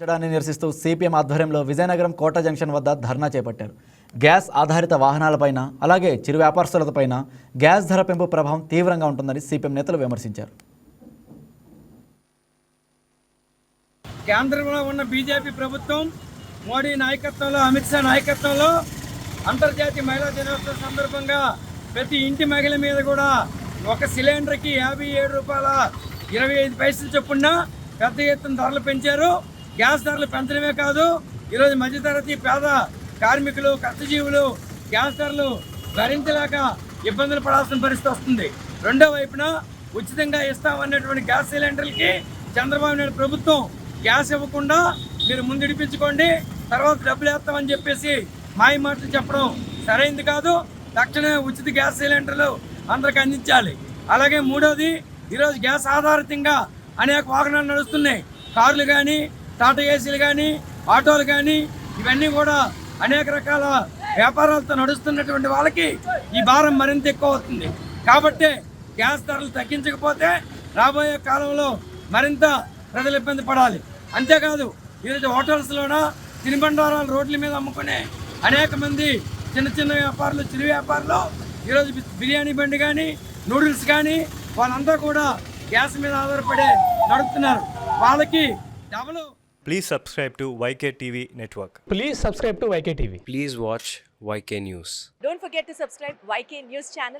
పెంచడాన్ని నిరసిస్తూ సిపిఎం ఆధ్వర్యంలో విజయనగరం కోట జంక్షన్ వద్ద ధర్నా చేపట్టారు. గ్యాస్ ఆధారిత వాహనాలపైన అలాగే చిరు వ్యాపారస్తులపైన గ్యాస్ ధర పెంపు ప్రభావం తీవ్రంగా ఉంటుందని సిపిఎం నేతలు విమర్శించారు. కేంద్రంలో ఉన్న బీజేపీ ప్రభుత్వం మోడీ నాయకత్వంలో, అమిత్ షా నాయకత్వంలో అంతర్జాతీయ మహిళా దినోత్సవం సందర్భంగా ప్రతి ఇంటి మహిళ మీద కూడా ఒక సిలిండర్కి 57 రూపాయల 25 పైసలు చొప్పున పెద్ద ఎత్తున ధరలు పెంచారు. గ్యాస్ ధరలు పెంచడమే కాదు, ఈరోజు మధ్యతరగతి పేద కార్మికులు, కష్టజీవులు గ్యాస్ ధరలు భరించలేక ఇబ్బందులు పడాల్సిన పరిస్థితి వస్తుంది. రెండో వైపున ఉచితంగా ఇస్తామన్నటువంటి గ్యాస్ సిలిండర్లకి చంద్రబాబు నాయుడు ప్రభుత్వం గ్యాస్ ఇవ్వకుండా మీరు ముందు ఇడిపించుకోండి, తర్వాత డబ్బులు వేస్తామని చెప్పేసి మాయ మాటలు చెప్పడం సరైంది కాదు. తక్షణమే ఉచిత గ్యాస్ సిలిండర్లు అందరికి అందించాలి. అలాగే మూడోది, ఈరోజు గ్యాస్ ఆధారితంగా అనేక వాహనాలు నడుస్తున్నాయి. కార్లు కానీ, టాటా ఏసీలు కానీ, ఆటోలు కానీ, ఇవన్నీ కూడా అనేక రకాల వ్యాపారాలతో నడుస్తున్నటువంటి వాళ్ళకి ఈ భారం మరింత ఎక్కువ అవుతుంది. కాబట్టి గ్యాస్ ధరలు తగ్గించకపోతే రాబోయే కాలంలో మరింత ప్రజలు ఇబ్బంది పడాలి. అంతేకాదు, ఈరోజు హోటల్స్లోన తినుబండారాలు రోడ్ల మీద అమ్ముకునే అనేక మంది చిన్న చిన్న వ్యాపారులు, చిరు వ్యాపారులు ఈరోజు బిర్యానీ బండి కానీ, నూడిల్స్ కానీ వాళ్ళంతా కూడా గ్యాస్ మీద ఆధారపడే నడుపుతున్నారు. వాళ్ళకి double. Please subscribe to YK TV Network. Please subscribe to YK TV. Please watch YK News. Don't forget to subscribe YK News channel.